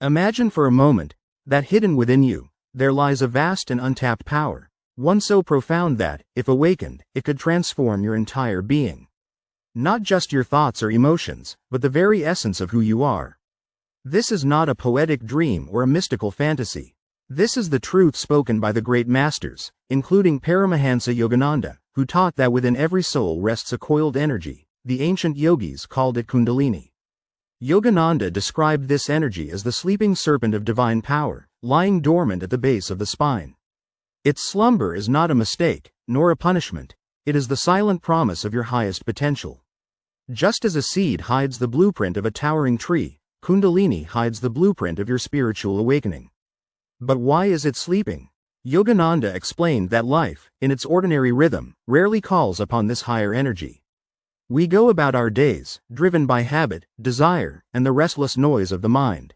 Imagine for a moment that hidden within you, there lies a vast and untapped power, one so profound that, if awakened, it could transform your entire being. Not just your thoughts or emotions, but the very essence of who you are. This is not a poetic dream or a mystical fantasy. This is the truth spoken by the great masters, including Paramahansa Yogananda, who taught that within every soul rests a coiled energy. The ancient yogis called it Kundalini. Yogananda described this energy as the sleeping serpent of divine power, lying dormant at the base of the spine. Its slumber is not a mistake, nor a punishment. It is the silent promise of your highest potential. Just as a seed hides the blueprint of a towering tree, Kundalini hides the blueprint of your spiritual awakening. But why is it sleeping? Yogananda explained that life, in its ordinary rhythm, rarely calls upon this higher energy. We go about our days, driven by habit, desire, and the restless noise of the mind.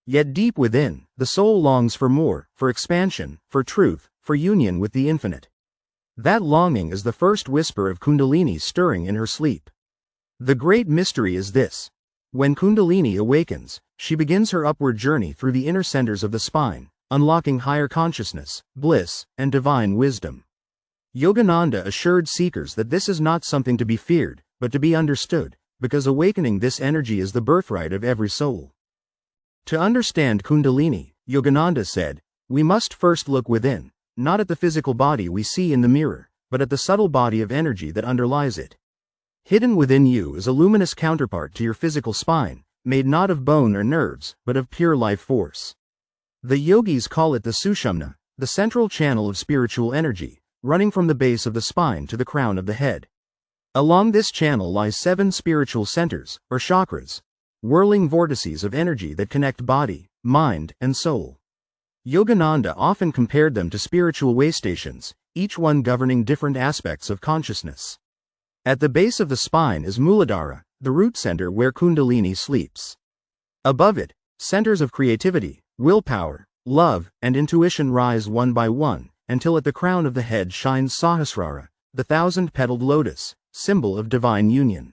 Yet deep within, the soul longs for more, for expansion, for truth, for union with the infinite. That longing is the first whisper of Kundalini stirring in her sleep. The great mystery is this. When Kundalini awakens, she begins her upward journey through the inner centers of the spine, unlocking higher consciousness, bliss, and divine wisdom. Yogananda assured seekers that this is not something to be feared, but to be understood, because awakening this energy is the birthright of every soul. To understand Kundalini, Yogananda said, we must first look within, not at the physical body we see in the mirror, but at the subtle body of energy that underlies it. Hidden within you is a luminous counterpart to your physical spine, made not of bone or nerves, but of pure life force. The yogis call it the Sushumna, the central channel of spiritual energy, running from the base of the spine to the crown of the head. Along this channel lie 7 spiritual centers, or chakras, whirling vortices of energy that connect body, mind, and soul. Yogananda often compared them to spiritual way stations, each one governing different aspects of consciousness. At the base of the spine is Muladhara, the root center where Kundalini sleeps. Above it, centers of creativity, willpower, love, and intuition rise one by one, until at the crown of the head shines Sahasrara, the 1,000-petaled lotus, symbol of divine union.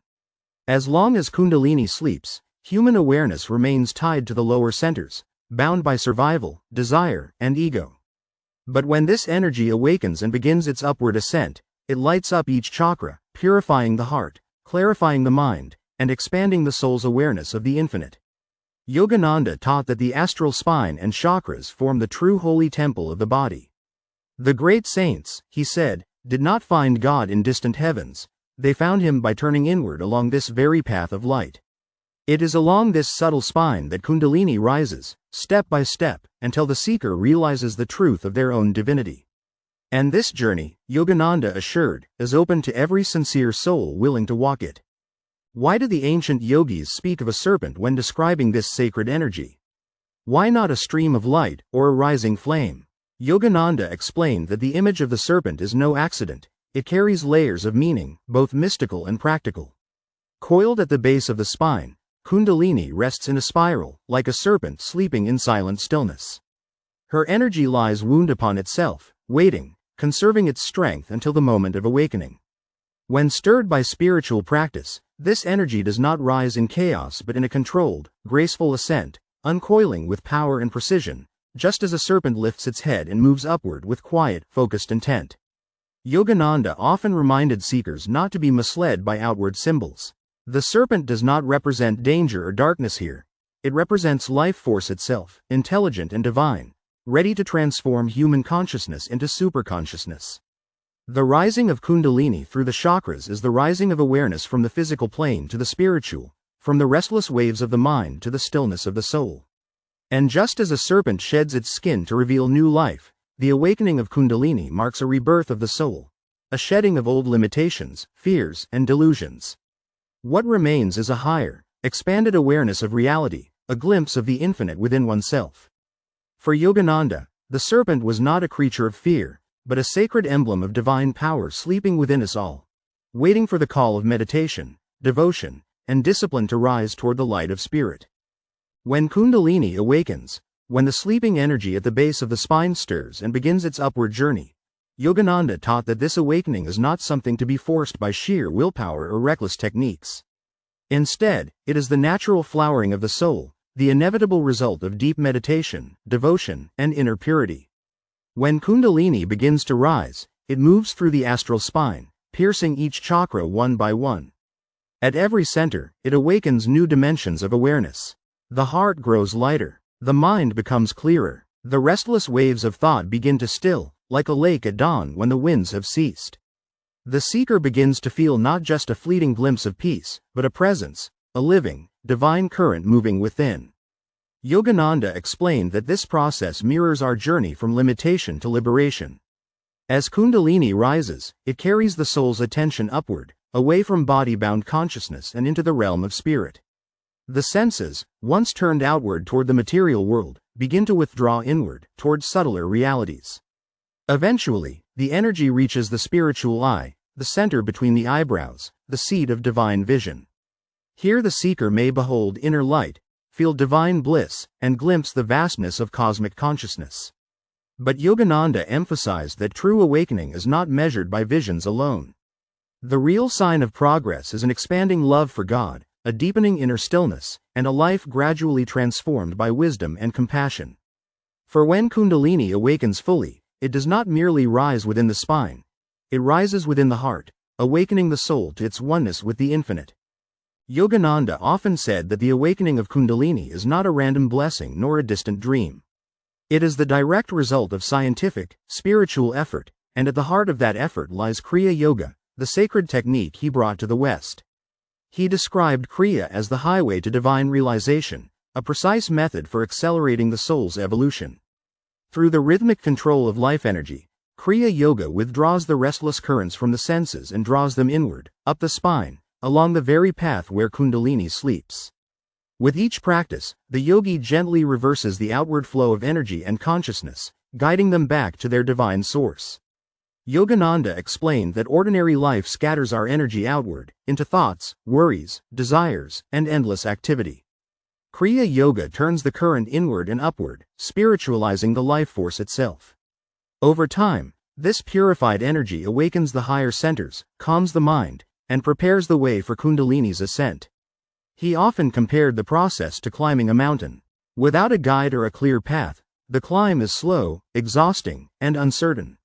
As long as Kundalini sleeps, human awareness remains tied to the lower centers, bound by survival, desire, and ego. But when this energy awakens and begins its upward ascent, it lights up each chakra, purifying the heart, clarifying the mind, and expanding the soul's awareness of the infinite. Yogananda taught that the astral spine and chakras form the true holy temple of the body. The great saints, he said, did not find God in distant heavens, they found him by turning inward along this very path of light. It is along this subtle spine that Kundalini rises, step by step, until the seeker realizes the truth of their own divinity. And this journey, Yogananda assured, is open to every sincere soul willing to walk it. Why do the ancient yogis speak of a serpent when describing this sacred energy? Why not a stream of light or a rising flame? Yogananda explained that the image of the serpent is no accident, it carries layers of meaning, both mystical and practical. Coiled at the base of the spine, Kundalini rests in a spiral, like a serpent sleeping in silent stillness. Her energy lies wound upon itself, waiting, conserving its strength until the moment of awakening. When stirred by spiritual practice, this energy does not rise in chaos but in a controlled, graceful ascent, uncoiling with power and precision, just as a serpent lifts its head and moves upward with quiet, focused intent. Yogananda often reminded seekers not to be misled by outward symbols. The serpent does not represent danger or darkness here. It represents life force itself, intelligent and divine, ready to transform human consciousness into superconsciousness. The rising of Kundalini through the chakras is the rising of awareness from the physical plane to the spiritual, from the restless waves of the mind to the stillness of the soul. And just as a serpent sheds its skin to reveal new life, the awakening of Kundalini marks a rebirth of the soul, a shedding of old limitations, fears, and delusions. What remains is a higher, expanded awareness of reality, a glimpse of the infinite within oneself. For Yogananda, the serpent was not a creature of fear, but a sacred emblem of divine power sleeping within us all, waiting for the call of meditation, devotion, and discipline to rise toward the light of spirit. When Kundalini awakens, when the sleeping energy at the base of the spine stirs and begins its upward journey, Yogananda taught that this awakening is not something to be forced by sheer willpower or reckless techniques. Instead, it is the natural flowering of the soul, the inevitable result of deep meditation, devotion, and inner purity. When Kundalini begins to rise, it moves through the astral spine, piercing each chakra one by one. At every center, it awakens new dimensions of awareness. The heart grows lighter, the mind becomes clearer, the restless waves of thought begin to still, like a lake at dawn when the winds have ceased. The seeker begins to feel not just a fleeting glimpse of peace, but a presence, a living, divine current moving within. Yogananda explained that this process mirrors our journey from limitation to liberation. As Kundalini rises, it carries the soul's attention upward, away from body-bound consciousness and into the realm of spirit. The senses, once turned outward toward the material world, begin to withdraw inward, toward subtler realities. Eventually, the energy reaches the spiritual eye, the center between the eyebrows, the seat of divine vision. Here the seeker may behold inner light, feel divine bliss, and glimpse the vastness of cosmic consciousness. But Yogananda emphasized that true awakening is not measured by visions alone. The real sign of progress is an expanding love for God, a deepening inner stillness, and a life gradually transformed by wisdom and compassion. For when Kundalini awakens fully, it does not merely rise within the spine. It rises within the heart, awakening the soul to its oneness with the infinite. Yogananda often said that the awakening of Kundalini is not a random blessing nor a distant dream. It is the direct result of scientific, spiritual effort, and at the heart of that effort lies Kriya Yoga, the sacred technique he brought to the West. He described Kriya as the highway to divine realization, a precise method for accelerating the soul's evolution. Through the rhythmic control of life energy, Kriya Yoga withdraws the restless currents from the senses and draws them inward, up the spine, along the very path where Kundalini sleeps. With each practice, the yogi gently reverses the outward flow of energy and consciousness, guiding them back to their divine source. Yogananda explained that ordinary life scatters our energy outward, into thoughts, worries, desires, and endless activity. Kriya Yoga turns the current inward and upward, spiritualizing the life force itself. Over time, this purified energy awakens the higher centers, calms the mind, and prepares the way for Kundalini's ascent. He often compared the process to climbing a mountain. Without a guide or a clear path, the climb is slow, exhausting, and uncertain.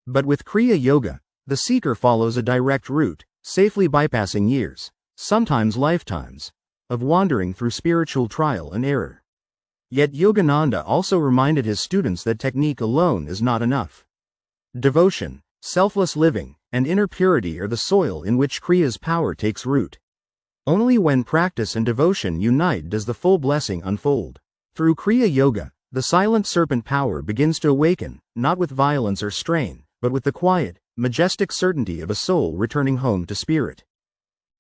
But with Kriya Yoga, the seeker follows a direct route, safely bypassing years, sometimes lifetimes, of wandering through spiritual trial and error. Yet Yogananda also reminded his students that technique alone is not enough. Devotion, selfless living, and inner purity are the soil in which Kriya's power takes root. Only when practice and devotion unite does the full blessing unfold. Through Kriya Yoga, the silent serpent power begins to awaken, not with violence or strain, but with the quiet, majestic certainty of a soul returning home to spirit.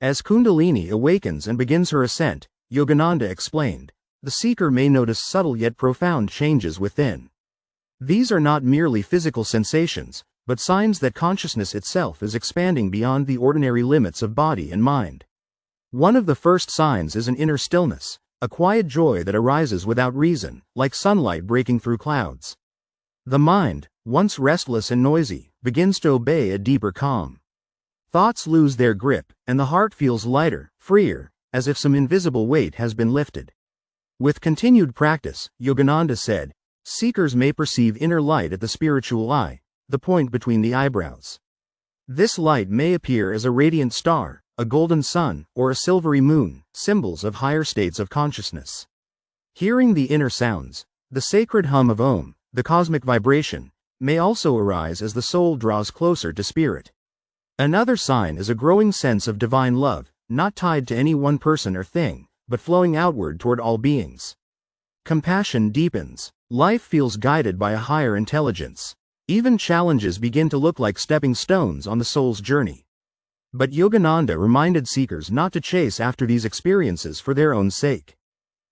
As Kundalini awakens and begins her ascent, Yogananda explained, the seeker may notice subtle yet profound changes within. These are not merely physical sensations, but signs that consciousness itself is expanding beyond the ordinary limits of body and mind. One of the first signs is an inner stillness, a quiet joy that arises without reason, like sunlight breaking through clouds. The mind, once restless and noisy, begins to obey a deeper calm. Thoughts lose their grip, and the heart feels lighter, freer, as if some invisible weight has been lifted. With continued practice, Yogananda said, seekers may perceive inner light at the spiritual eye, the point between the eyebrows. This light may appear as a radiant star, a golden sun, or a silvery moon, symbols of higher states of consciousness. Hearing the inner sounds, the sacred hum of Om, the cosmic vibration, may also arise as the soul draws closer to spirit. Another sign is a growing sense of divine love, not tied to any one person or thing, but flowing outward toward all beings. Compassion deepens. Life feels guided by a higher intelligence. Even challenges begin to look like stepping stones on the soul's journey. But Yogananda reminded seekers not to chase after these experiences for their own sake.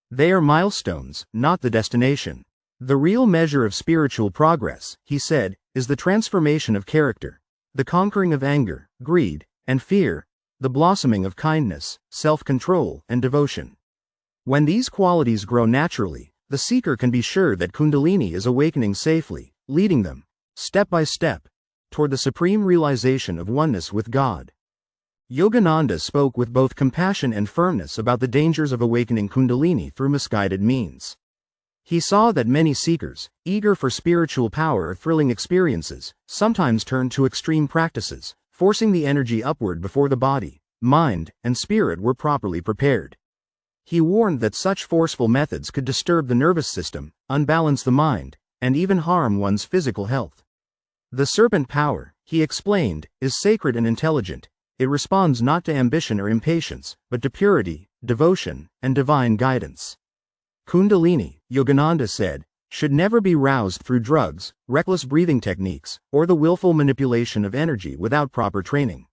They are milestones, not the destination. The real measure of spiritual progress, he said, is the transformation of character, the conquering of anger, greed, and fear, the blossoming of kindness, self-control, and devotion. When these qualities grow naturally, the seeker can be sure that Kundalini is awakening safely, leading them, step by step, toward the supreme realization of oneness with God. Yogananda spoke with both compassion and firmness about the dangers of awakening Kundalini through misguided means. He saw that many seekers, eager for spiritual power or thrilling experiences, sometimes turn to extreme practices, forcing the energy upward before the body, mind, and spirit were properly prepared. He warned that such forceful methods could disturb the nervous system, unbalance the mind, and even harm one's physical health. The serpent power, he explained, is sacred and intelligent. It responds not to ambition or impatience, but to purity, devotion, and divine guidance. Kundalini, Yogananda said, should never be roused through drugs, reckless breathing techniques, or the willful manipulation of energy without proper training.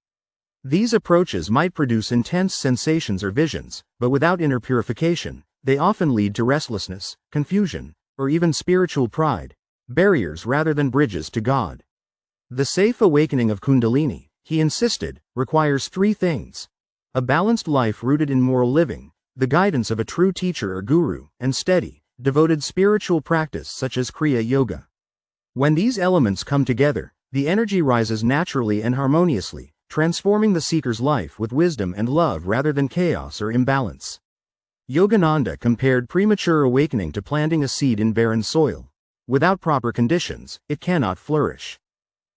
These approaches might produce intense sensations or visions, but without inner purification, they often lead to restlessness, confusion, or even spiritual pride, barriers rather than bridges to God. The safe awakening of Kundalini, he insisted, requires three things: a balanced life rooted in moral living, the guidance of a true teacher or guru, and steady, devoted spiritual practice such as Kriya Yoga. When these elements come together, the energy rises naturally and harmoniously, transforming the seeker's life with wisdom and love rather than chaos or imbalance. Yogananda compared premature awakening to planting a seed in barren soil. Without proper conditions, it cannot flourish.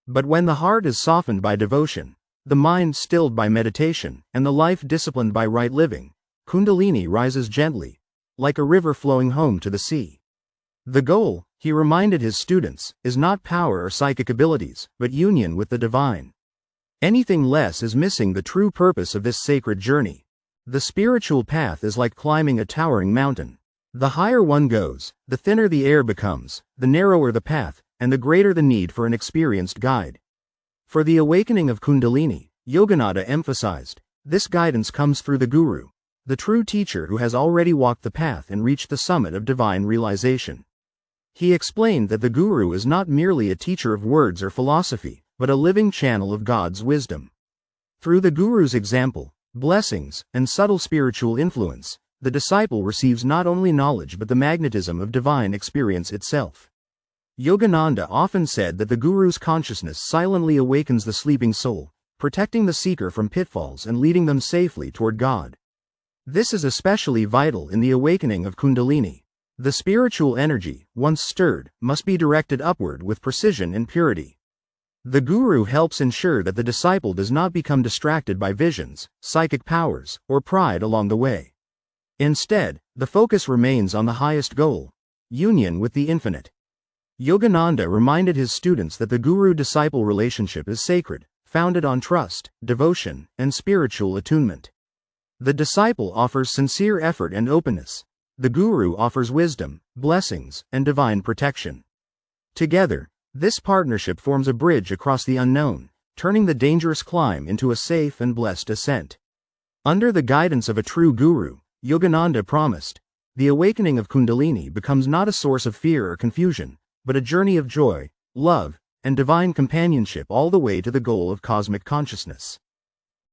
But when the heart is softened by devotion, the mind stilled by meditation, and the life disciplined by right living, Kundalini rises gently, like a river flowing home to the sea. The goal, he reminded his students, is not power or psychic abilities, but union with the divine. Anything less is missing the true purpose of this sacred journey. The spiritual path is like climbing a towering mountain. The higher one goes, the thinner the air becomes, the narrower the path, and the greater the need for an experienced guide. For the awakening of Kundalini, Yogananda emphasized, this guidance comes through the guru, the true teacher who has already walked the path and reached the summit of divine realization. He explained that the guru is not merely a teacher of words or philosophy, but a living channel of God's wisdom. Through the guru's example, blessings, and subtle spiritual influence, the disciple receives not only knowledge but the magnetism of divine experience itself. Yogananda often said that the guru's consciousness silently awakens the sleeping soul, protecting the seeker from pitfalls and leading them safely toward God. This is especially vital in the awakening of Kundalini. The spiritual energy, once stirred, must be directed upward with precision and purity. The guru helps ensure that the disciple does not become distracted by visions, psychic powers, or pride along the way. Instead, the focus remains on the highest goal: union with the infinite. Yogananda reminded his students that the guru-disciple relationship is sacred, founded on trust, devotion, and spiritual attunement. The disciple offers sincere effort and openness. The guru offers wisdom, blessings, and divine protection. Together, this partnership forms a bridge across the unknown, turning the dangerous climb into a safe and blessed ascent. Under the guidance of a true guru, Yogananda promised, the awakening of Kundalini becomes not a source of fear or confusion, but a journey of joy, love, and divine companionship all the way to the goal of cosmic consciousness.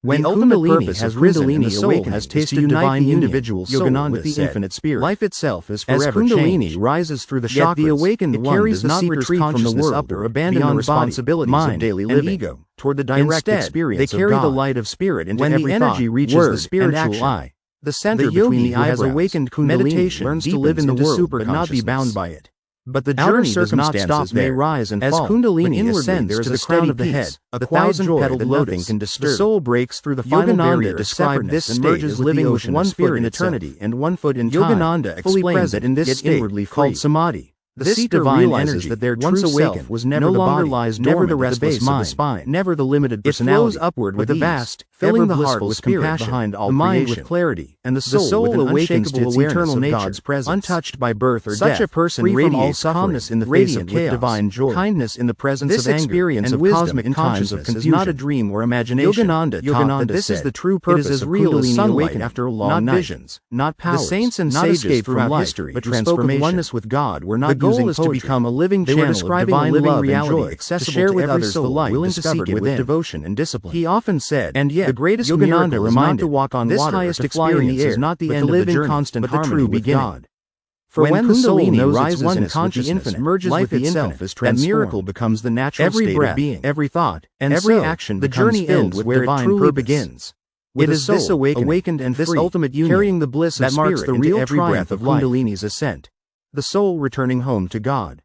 When the ultimate purpose has risen and the soul has tasted divine individual soul with the infinite spirit, life itself is forever changed. As Kundalini rises through the chakras, the awakened one does not retreat from the world or abandon the responsibilities of daily living, ego, toward the direct experience of God. They carry the light of spirit into every thought, when the energy reaches the spiritual eye, the center between the eyebrows, has awakened Kundalini learns to live in the world but not be bound by it. But the journey does not stop there. May rise and fall. As Kundalini ascends to the crown of the head, a thousand-petaled lotus can disturb. The soul breaks through the final barrier to separateness and merges living with one foot in eternity and 1 foot in time. Yogananda explained that in this state, called samadhi, the seeker realizes that their true self was never the body, lies never the restless mind, never the limited personality. It flows upward with the vast, filling the heart with compassion behind all creation, the mind with clarity, and the soul awakens to its eternal nature, God's presence, untouched by birth or death. Such a person radiates calmness in the face of chaos, divine joy, kindness in the presence of anger, experience and of cosmic consciousness is not a dream or imagination. Yogananda taught that this is the true purpose of Kundalini awakening after a long night. Not visions, not powers, the saints and sages throughout history, but transformation. Oneness with God were not goal is to become a living channel of divine love and joy, accessible to share with others the light willing to seek it with devotion and discipline. He often said, and yet, the greatest miracle is not to walk on water or to fly in the air, is not the end of the journey, but the true beginning. For when the soul knows rises its oneness in with the consciousness, infinite, merges life with the itself infinite, is that transformed. miracle becomes the natural Every state breath, of being. every thought, and every every action the becomes journey filled ends with where it divine truly purpose. begins. With It a is this soul awakening, awakened and this free, ultimate union, carrying the bliss of that marks spirit the into real every triumph breath of of life. Kundalini's ascent, the soul returning home to God.